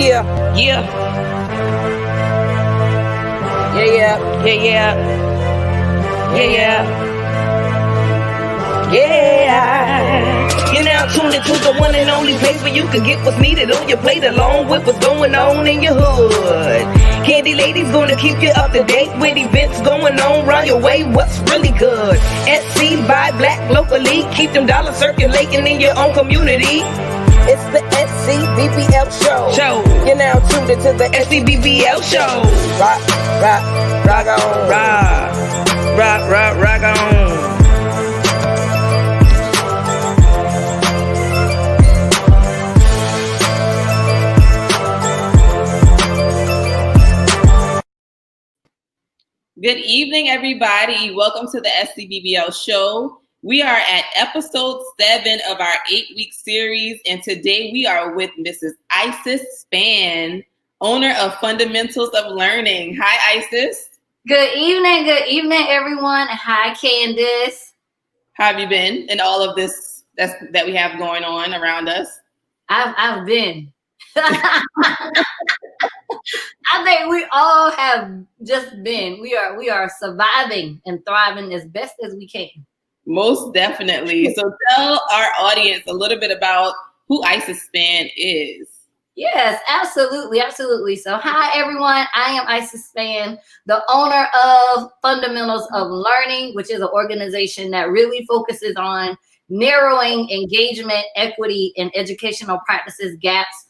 Yeah, yeah. Yeah, yeah, yeah, yeah. Yeah, yeah. You're now tuned into the one and only place where you can get what's needed on your plate along with what's going on in your hood. Candy Lady's gonna keep you up to date with events going on around your way. What's really good? SC by Black locally. Keep them dollars circulating in your own community. It's the SCBBL show. You're now tuned into the SCBBL show. Rock on. Rock on. Good evening, everybody. Welcome to the SCBBL show. We are at episode 7 of our 8-week series, and today we are with Mrs. Isis Spann, owner of Fundamentals of Learning. Hi, Isis. Good evening, everyone. Hi, Candace. How have you been in all of this that we have going on around us? I've been. I think we all have just been. We are surviving and thriving as best as we can. Most definitely. So tell our audience a little bit about who Isis Spann is. Yes, absolutely. So hi, everyone. I am Isis Spann, the owner of Fundamentals of Learning, which is an organization that really focuses on narrowing engagement, equity, and educational practices gaps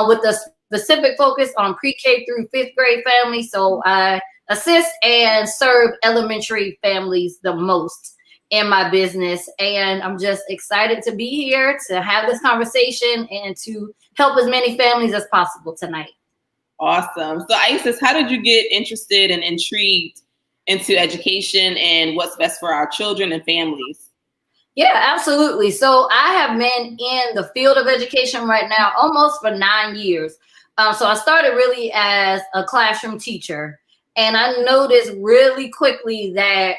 with a specific focus on pre-K through 5th grade families. So I assist and serve elementary families the most in my business. And I'm just excited to be here to have this conversation and to help as many families as possible tonight. Awesome. So Isis, how did you get interested and intrigued into education and what's best for our children and families? Yeah, absolutely. So I have been in the field of education right now almost for 9 years. So I started really as a classroom teacher, and I noticed really quickly that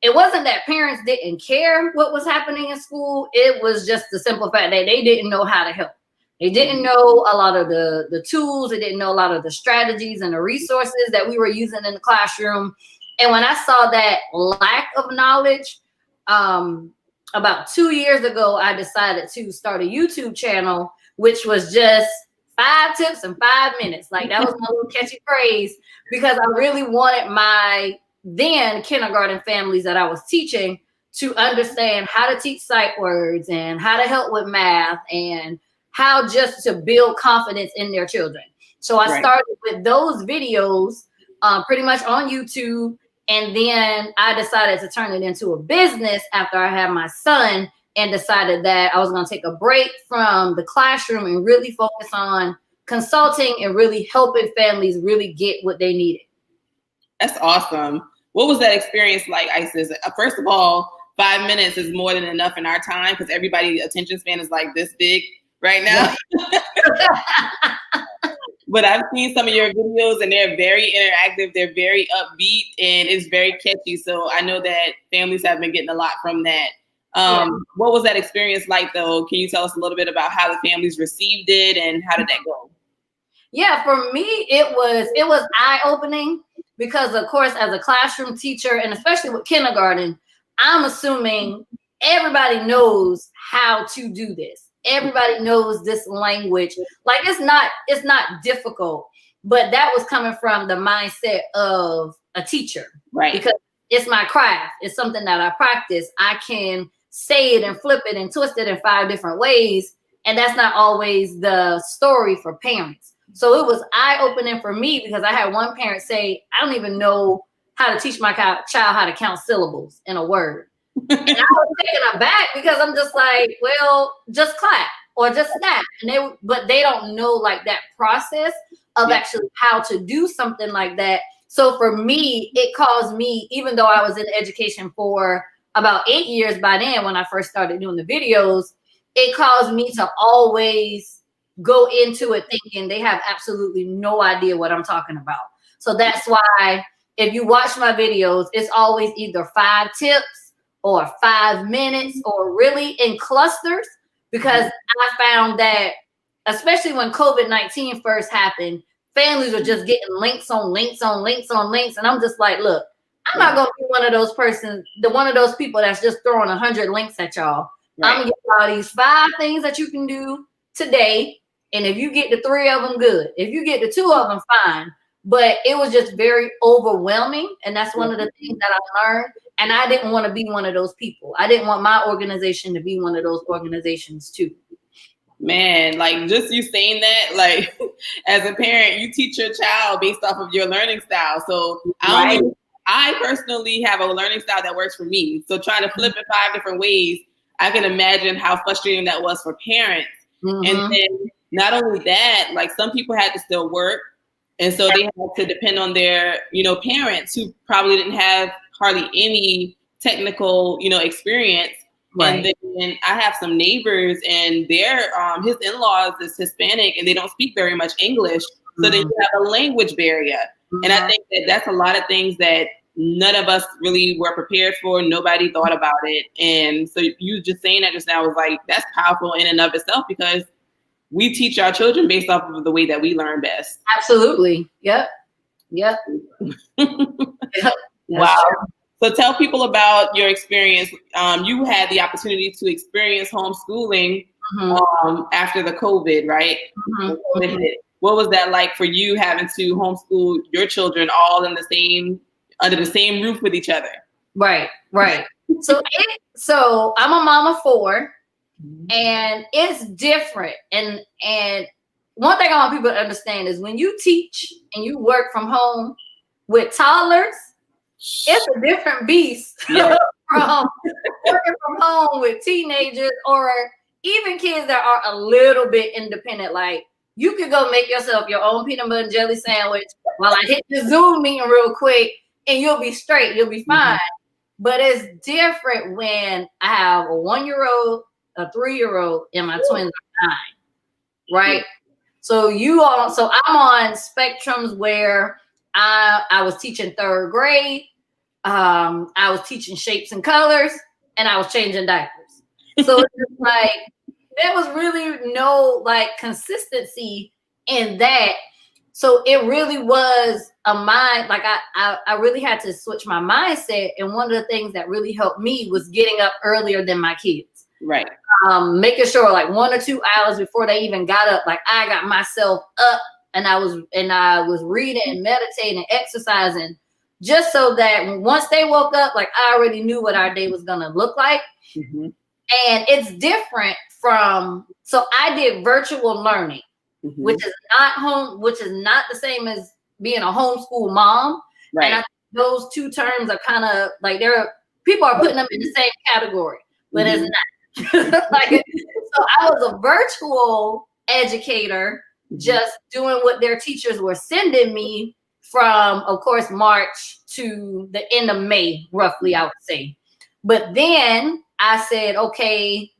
it wasn't that parents didn't care what was happening in school. It was just the simple fact that they didn't know how to help. They didn't know a lot of the tools. They didn't know a lot of the strategies and the resources that we were using in the classroom. And when I saw that lack of knowledge, about 2 years ago, I decided to start a YouTube channel, which was just 5 tips in 5 minutes. Like, that was my little catchy phrase, because I really wanted my then kindergarten families that I was teaching to understand how to teach sight words and how to help with math and how just to build confidence in their children. So I started with those videos pretty much on YouTube. And then I decided to turn it into a business after I had my son, and decided that I was going to take a break from the classroom and really focus on consulting and really helping families really get what they needed. That's awesome. What was that experience like, Isis? First of all, 5 minutes is more than enough in our time because everybody's attention span is like this big right now. But I've seen some of your videos and they're very interactive. They're very upbeat and it's very catchy. So I know that families have been getting a lot from that. What was that experience like, though? Can you tell us a little bit about how the families received it and how did that go? Yeah, for me, it was eye-opening because, of course, as a classroom teacher, and especially with kindergarten, I'm assuming everybody knows how to do this. Everybody knows this language. Like, it's not difficult, but that was coming from the mindset of a teacher, right? Because it's my craft. It's something that I practice. I can say it and flip it and twist it in 5 different ways, and that's not always the story for parents. So it was eye-opening for me because I had one parent say, I don't even know how to teach my child how to count syllables in a word. And I was taken aback because I'm just like, well, just clap or just snap. But they don't know like that process of actually how to do something like that. So for me, it caused me, even though I was in education for about 8 years by then when I first started doing the videos, it caused me to always go into it thinking they have absolutely no idea what I'm talking about. So that's why if you watch my videos, it's always either 5 tips or 5 minutes or really in clusters, because I found that especially when COVID-19 first happened, families were just getting links on links on links on links. And I'm just like, look, I'm not going to be one of those people that's just throwing 100 links at y'all. Right. I'm going to give y'all these 5 things that you can do today. And if you get the 3 of them, good. If you get the 2 of them, fine. But it was just very overwhelming. And that's one of the things that I learned. And I didn't want to be one of those people. I didn't want my organization to be one of those organizations too. Man, like just you saying that, like as a parent, you teach your child based off of your learning style. So I personally have a learning style that works for me. So trying to flip it 5 different ways, I can imagine how frustrating that was for parents. And then not only that, like some people had to still work. And so they had to depend on their, parents who probably didn't have hardly any technical, experience. Right. And then I have some neighbors and his in-laws is Hispanic and they don't speak very much English. So then you have a language barrier. And I think that that's a lot of things that none of us really were prepared for. Nobody thought about it. And so you just saying that just now was like, that's powerful in and of itself because we teach our children based off of the way that we learn best. Absolutely. Yep. Wow. So tell people about your experience. You had the opportunity to experience homeschooling after the COVID, right? What was that like for you having to homeschool your children all in under the same roof with each other? Right. So I'm a mom of 4 and it's different. And one thing I want people to understand is when you teach and you work from home with toddlers, it's a different beast from working from home with teenagers or even kids that are a little bit independent. Like you could go make yourself your own peanut butter and jelly sandwich while I hit the Zoom meeting real quick and you'll be straight. You'll be fine. But it's different when I have a 1-year-old, a 3-year-old, and my twins are 9, right? So I'm on spectrums where I was teaching 3rd grade. I was teaching shapes and colors and I was changing diapers. So it's just like, there was really no like consistency in that. So it really was a mind, like I really had to switch my mindset. And one of the things that really helped me was getting up earlier than my kids. Right. Making sure like 1 or 2 hours before they even got up, like I got myself up and I was reading, meditating, exercising, just so that once they woke up, like I already knew what our day was gonna look like. And it's different so I did virtual learning, which is not the same as being a homeschool mom. Right. And I think those 2 terms are kind of like people are putting them in the same category, but it's not. So I was a virtual educator, just doing what their teachers were sending me from, of course, March to the end of May, roughly, I would say. But then I said, okay,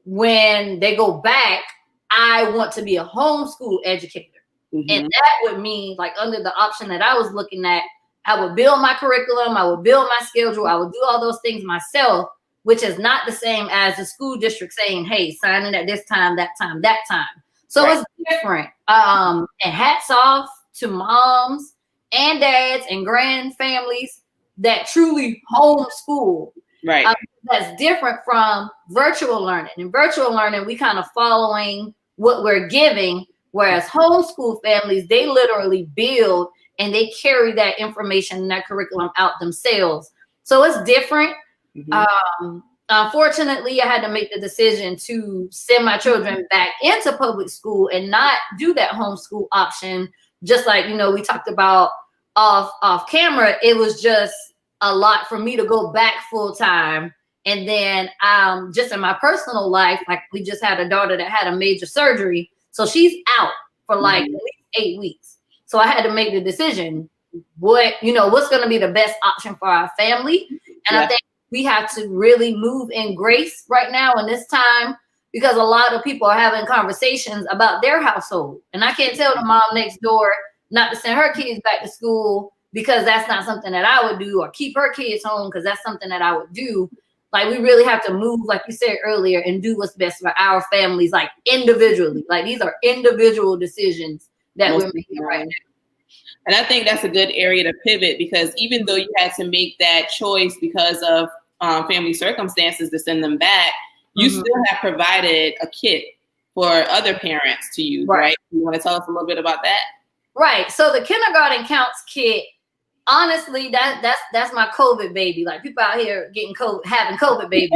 when they go back, I want to be a homeschool educator. And that would mean, like, under the option that I was looking at, I would build my curriculum, I would build my schedule, I would do all those things myself, which is not the same as the school district saying, hey, sign in at this time, that time, that time. So it's different. And hats off to moms and dads and grand families that truly homeschool. Right. That's different from virtual learning. In virtual learning, we kind of following what we're giving, whereas homeschool families, they literally build and they carry that information and that curriculum out themselves. So it's different. Unfortunately, I had to make the decision to send my children back into public school and not do that homeschool option. Just like, we talked about off camera, it was just a lot for me to go back full time. And then just in my personal life, like we just had a daughter that had a major surgery. So she's out for like at least 8 weeks. So I had to make the decision, what's going to be the best option for our family. And I think we have to really move in grace right now in this time, because a lot of people are having conversations about their household. And I can't tell the mom next door not to send her kids back to school because that's not something that I would do, or keep her kids home because that's something that I would do. Like we really have to move, like you said earlier, and do what's best for our families, like individually. Like these are individual decisions that we're making right now. And I think that's a good area to pivot, because even though you had to make that choice because of family circumstances to send them back, you still have provided a kit for other parents to use, right? You want to tell us a little bit about that? Right. So the Kindergarten Counts kit, honestly, that's my COVID baby. Like people out here getting COVID, having COVID baby.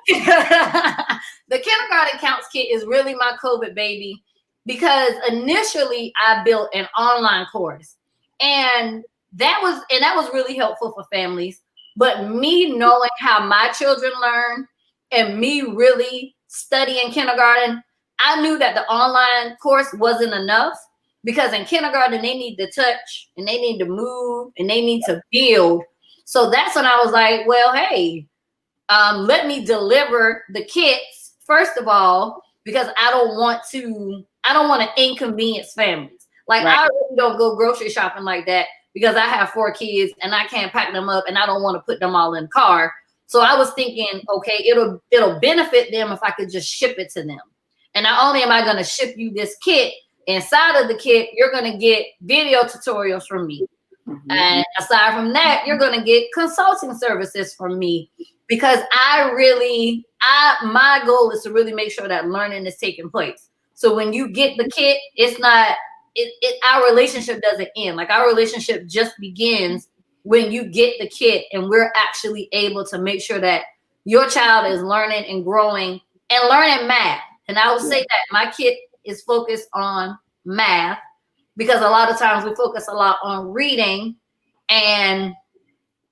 The Kindergarten Counts kit is really my COVID baby, because initially I built an online course, and that was really helpful for families. But me knowing how my children learn and me really studying kindergarten, I knew that the online course wasn't enough, because in kindergarten, they need to touch and they need to move and they need to build. So that's when I was like, well, hey, let me deliver the kits, first of all, because I don't want to inconvenience families. Like I really don't go grocery shopping like that, because I have 4 kids and I can't pack them up and I don't want to put them all in the car. So I was thinking, okay, it'll benefit them if I could just ship it to them. And not only am I going to ship you this kit, inside of the kit, you're going to get video tutorials from me. And aside from that, you're going to get consulting services from me, because my goal is to really make sure that learning is taking place. So when you get the kit, it's not, our relationship doesn't end. Like our relationship just begins when you get the kit and we're actually able to make sure that your child is learning and growing and learning math. And I would say that my kit is focused on math, because a lot of times we focus a lot on reading, and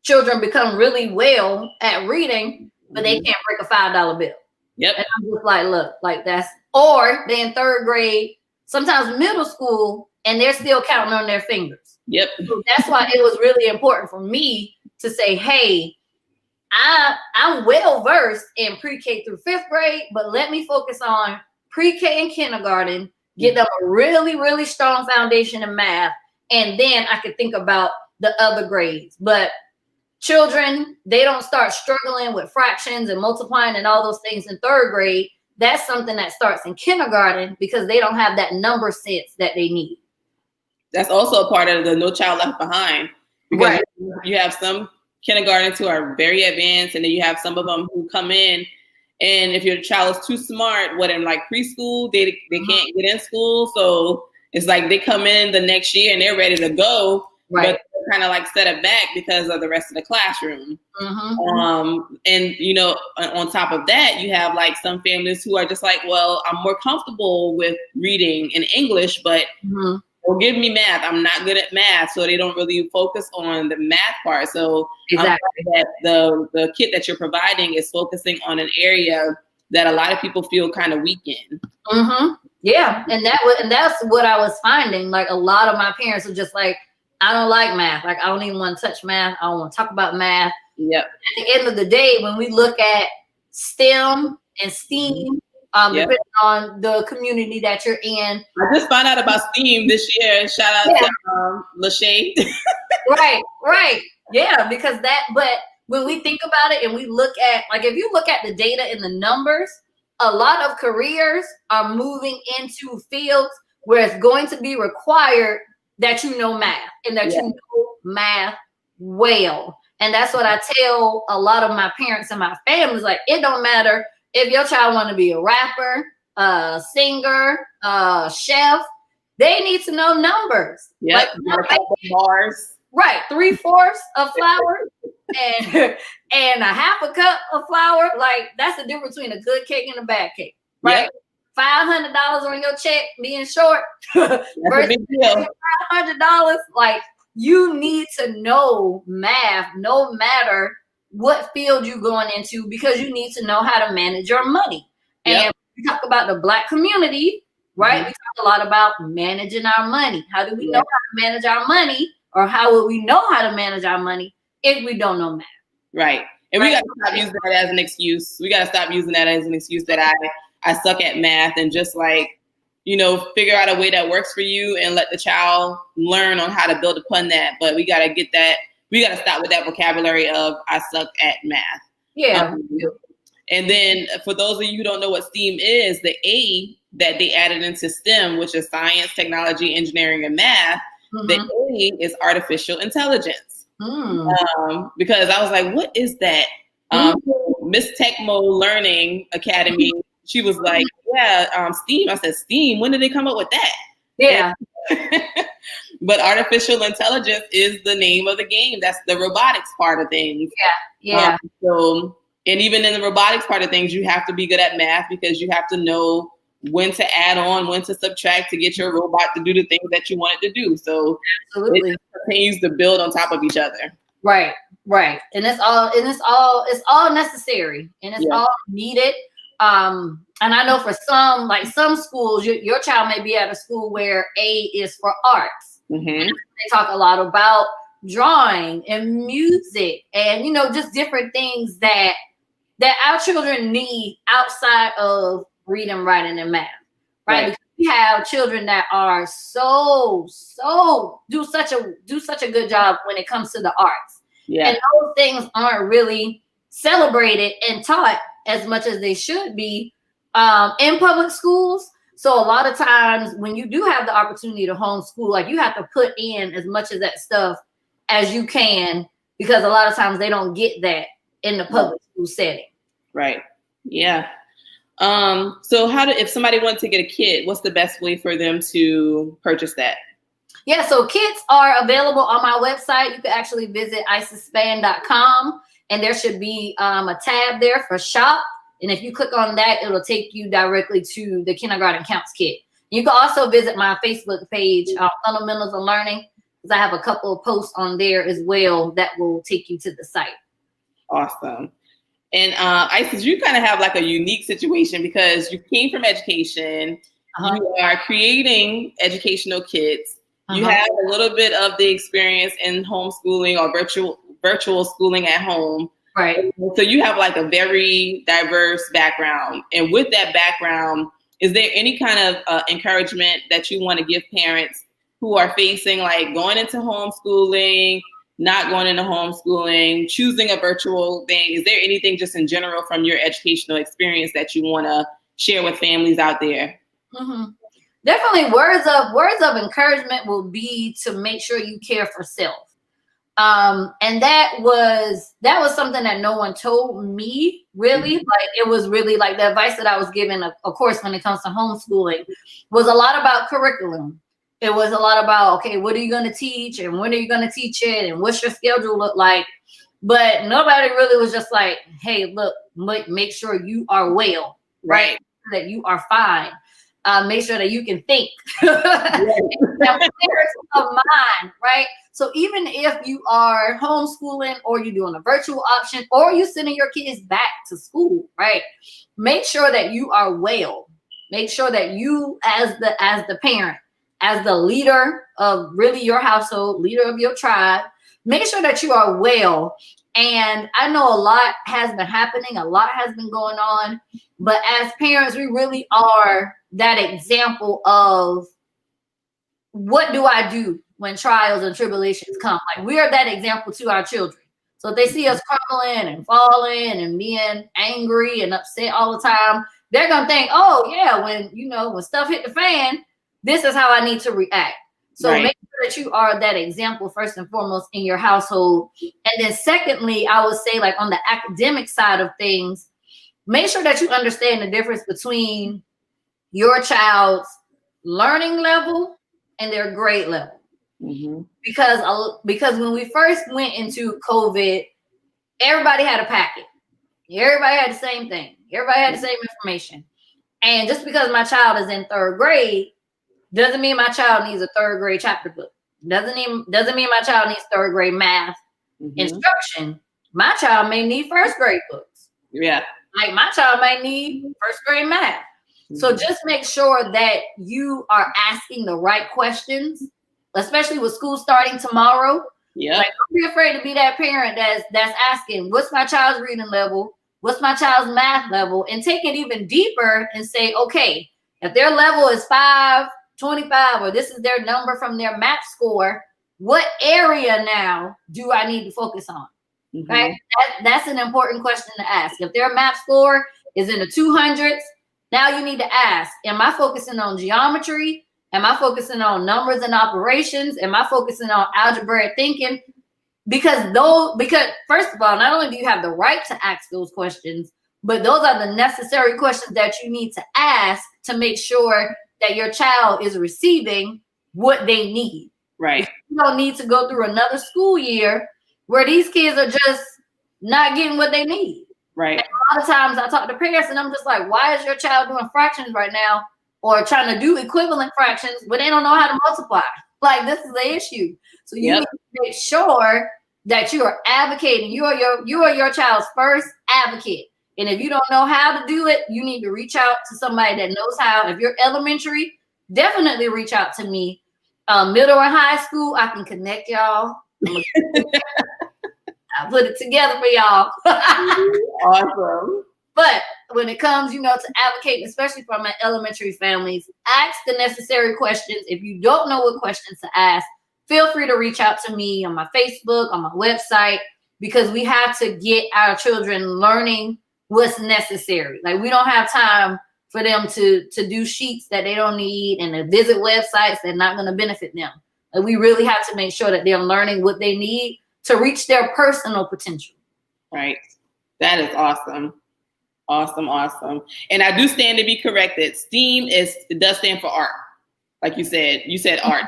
children become really well at reading, but they can't break a $5 bill. Yep. And I'm just like, look, like or they're in 3rd grade, sometimes middle school, and they're still counting on their fingers. Yep. So that's why it was really important for me to say, hey, I'm well versed in pre-K through 5th grade, but let me focus on pre-K and kindergarten, get them a really, really strong foundation in math, and then I could think about the other grades. But children, they don't start struggling with fractions and multiplying and all those things in 3rd grade. That's something that starts in kindergarten, because they don't have that number sense that they need. That's also a part of the No Child Left Behind, because you have some kindergartens who are very advanced, and then you have some of them who come in, and if your child is too smart, in like preschool, they can't get in school. So it's like they come in the next year and they're ready to go, but they're kind of like set it back because of the rest of the classroom. And on top of that, you have like some families who are just like, well, I'm more comfortable with reading in English, but don't give me math. I'm not good at math. So they don't really focus on the math part. So that the kit that you're providing is focusing on an area that a lot of people feel kind of weak in. Yeah. And that's what I was finding. Like a lot of my parents are just like, I don't like math. Like I don't even want to touch math. I don't want to talk about math. Yep. At the end of the day, when we look at STEM and STEAM, depending on the community that you're in. I just found out about STEAM this year. Shout out to Lachey. Right. Yeah, because but when we think about it and we look at, like, if you look at the data and the numbers, a lot of careers are moving into fields where it's going to be required that you know math and that you know math well. And that's what I tell a lot of my parents and my families. Like, it don't matter if your child want to be a rapper, a singer, a chef, they need to know numbers. Like bars. Right. 3/4 of flour and a half a cup of flour. Like, that's the difference between a good cake and a bad cake. Right. $500 on your check being short versus $500. Like, you need to know math no matter what field you're going into, because you need to know how to manage your money. And we talk about the Black community, right? We talk a lot about managing our money. How do we know how to manage our money, or how will we know how to manage our money if we don't know math? Right. And we got to stop using that as an excuse. We got to stop using that as an excuse that I suck at math, and just like, figure out a way that works for you and let the child learn on how to build upon that. But we got to get that. We got to stop with that vocabulary of I suck at math. Yeah. And then for those of you who don't know what STEAM is, the A that they added into STEM, which is science, technology, engineering, and math, the A is artificial intelligence. Because I was like, what is that? Miss Tecmo Learning Academy, she was like, yeah, STEAM. I said, STEAM? When did they come up with that? Yeah. But artificial intelligence is the name of the game. That's the robotics part of things. Yeah. So, and even in the robotics part of things, you have to be good at math because you have to know when to add on, when to subtract to get your robot to do the things that you want it to do. So absolutely, it continues to build on top of each other. Right. And it's all necessary and it's all needed. And I know for some schools, your child may be at a school where A is for arts. They talk a lot about drawing and music and, just different things that our children need outside of reading, writing, and math, right? Because we have children that are do such a good job when it comes to the arts. And those things aren't really celebrated and taught as much as they should be in public schools. So a lot of times when you do have the opportunity to homeschool, like you have to put in as much of that stuff as you can, because a lot of times they don't get that in the public school setting. Right. Yeah. So if somebody wants to get a kit, what's the best way for them to purchase that? Yeah, so kits are available on my website. You can actually visit isisspann.com and there should be a tab there for shop. And if you click on that, it'll take you directly to the Kindergarten Counts kit. You can also visit my Facebook page, Fundamentals of Learning, because I have a couple of posts on there as well that will take you to the site. Awesome. And Isis, you kind of have like a unique situation because you came from education. You are creating educational kits. You have a little bit of the experience in homeschooling or virtual schooling at home. Right. So you have like a very diverse background. And with that background, is there any kind of encouragement that you want to give parents who are facing like going into homeschooling, not going into homeschooling, choosing a virtual thing? Is there anything just in general from your educational experience that you want to share with families out there? Definitely words of encouragement will be to make sure you care for self. And that was something that no one told me really. Like it was really like the advice that I was given, of course, when it comes to homeschooling was a lot about curriculum. It was a lot about, okay, what are you going to teach and when are you going to teach it and what's your schedule look like? But nobody really was just like, hey, look, make sure you are well, right? That you are fine. Make sure that you can think. Of mind, right? So even if you are homeschooling or you're doing a virtual option or you're sending your kids back to school, right? Make sure that you are well. Make sure that you as the parent, as the leader of really your household, leader of your tribe, make sure that you are well. And I know a lot has been happening, a lot has been going on, but as parents, we really are that example of what do I do when trials and tribulations come? Like we are that example to our children. So if they see us crumbling and falling and being angry and upset all the time, they're going to think, oh yeah, when stuff hit the fan, this is how I need to react. So make sure that you are that example first and foremost in your household. And then secondly, I would say like on the academic side of things, make sure that you understand the difference between your child's learning level and their grade level. Because when we first went into COVID, everybody had a packet. Everybody had the same thing. Everybody had the same information. And just because my child is in third grade doesn't mean my child needs a third grade chapter book. Doesn't mean my child needs third grade math instruction. My child may need first grade books. Yeah. Like my child might need first grade math. So just make sure that you are asking the right questions, especially with school starting tomorrow. Yeah. Like don't be afraid to be that parent that's asking, what's my child's reading level? What's my child's math level? And take it even deeper and say, okay, if their level is 525 or this is their number from their math score, what area now do I need to focus on? Mm-hmm. Right? That's an important question to ask. If their math score is in the 200s, now you need to ask, am I focusing on geometry? Am I focusing on numbers and operations? Am I focusing on algebraic thinking? Because first of all, not only do you have the right to ask those questions, but those are the necessary questions that you need to ask to make sure that your child is receiving what they need. Right. You don't need to go through another school year where these kids are just not getting what they need. Right. And a lot of times I talk to parents and I'm just like, why is your child doing fractions right now or trying to do equivalent fractions but they don't know how to multiply? Like, this is the issue. So you need to make sure that you are advocating. You are your child's first advocate. And if you don't know how to do it, you need to reach out to somebody that knows how. If you're elementary, definitely reach out to me. Middle and high school, I can connect y'all. I put it together for y'all. Awesome. But when it comes, to advocating, especially for my elementary families, ask the necessary questions. If you don't know what questions to ask, feel free to reach out to me on my Facebook, on my website, because we have to get our children learning what's necessary. Like, we don't have time for them to do sheets that they don't need and to visit websites that are not going to benefit them. Like, we really have to make sure that they're learning what they need to reach their personal potential. Right. That is awesome. Awesome. And I do stand to be corrected. STEAM does stand for art. Like you said art.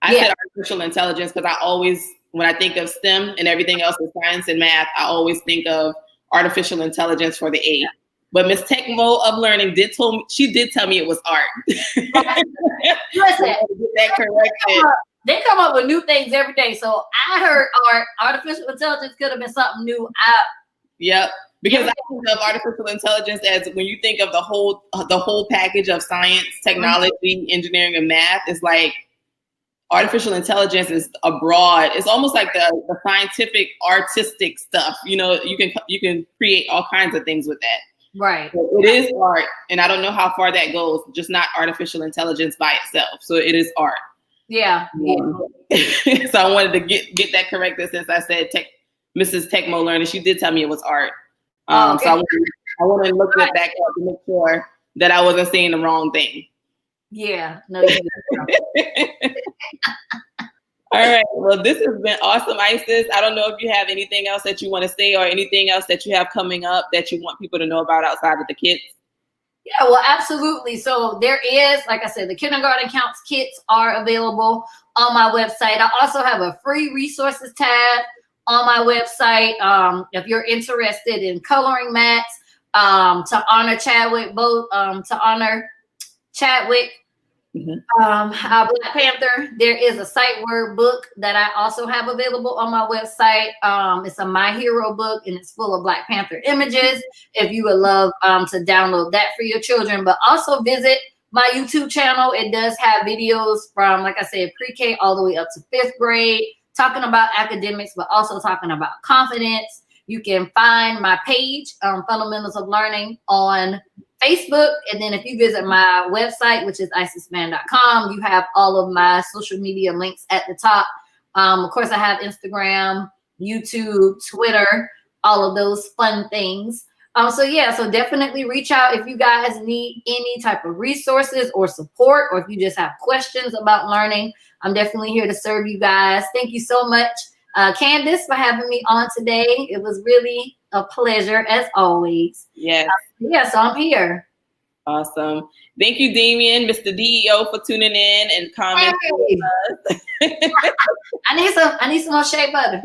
I said artificial intelligence because when I think of STEM and everything else with science and math, I always think of artificial intelligence for the A. But Miss Techmo of Learning did tell me it was art. Listen, that corrected. They come up with new things every day. So I heard artificial intelligence could have been something new. Yep. Because I think of artificial intelligence as when you think of the whole package of science, technology, engineering, and math, it's like artificial intelligence is it's almost like the scientific, artistic stuff. You can create all kinds of things with that. Right. So it is art, and I don't know how far that goes, just not artificial intelligence by itself. So it is art. Yeah. So I wanted to get that corrected since I said Mrs. Techmo Learning. She did tell me it was art. Okay. So I want to look it back up to make sure that I wasn't saying the wrong thing. Yeah. No, you didn't. All right. Well, this has been awesome, Isis. I don't know if you have anything else that you want to say or anything else that you have coming up that you want people to know about outside of the kits. Yeah, well, absolutely. So there is, like I said, the Kindergarten Counts kits are available on my website. I also have a free resources tab on my website. If you're interested in coloring mats, to honor Chadwick, our Black Panther, there is a sight word book that I also have available on my website. It's a My Hero book, and it's full of Black Panther images. If you would love to download that for your children, but also visit my YouTube channel. It does have videos from, like I said, pre-K all the way up to 5th grade, talking about academics, but also talking about confidence. You can find my page, Fundamentals of Learning, on Facebook. And then if you visit my website, which is isisspann.com, you have all of my social media links at the top. Of course, I have Instagram, YouTube, Twitter, all of those fun things. So definitely reach out if you guys need any type of resources or support, or if you just have questions about learning. I'm definitely here to serve you guys. Thank you so much, Candace, for having me on today. It was really a pleasure, as always. Yes. So I'm here. Awesome. Thank you, Damien, Mr. DEO, for tuning in and commenting with us. I need some more shea butter.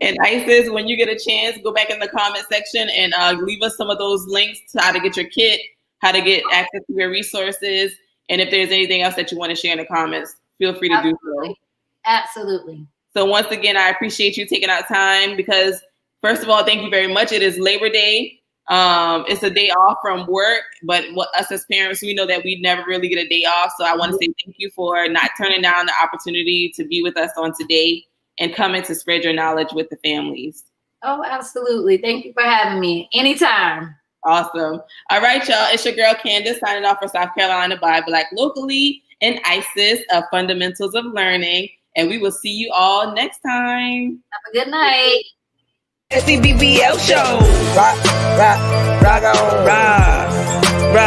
And Isis, when you get a chance, go back in the comment section and leave us some of those links to how to get your kit, how to get access to your resources, and if there's anything else that you want to share in the comments, feel free to do so. Absolutely. So once again, I appreciate you taking out time because, first of all, thank you very much. It is Labor Day. It's a day off from work, but us as parents, we know that we never really get a day off. So I want to say thank you for not turning down the opportunity to be with us on today and coming to spread your knowledge with the families. Oh, absolutely. Thank you for having me. Anytime. Awesome. All right, y'all. It's your girl, Candace, signing off for South Carolina by Black Locally and Isis of Fundamentals of Learning. and we will see you all next time. Have a good night. SCBBL show. Rock, rock, rock on, rock, rock.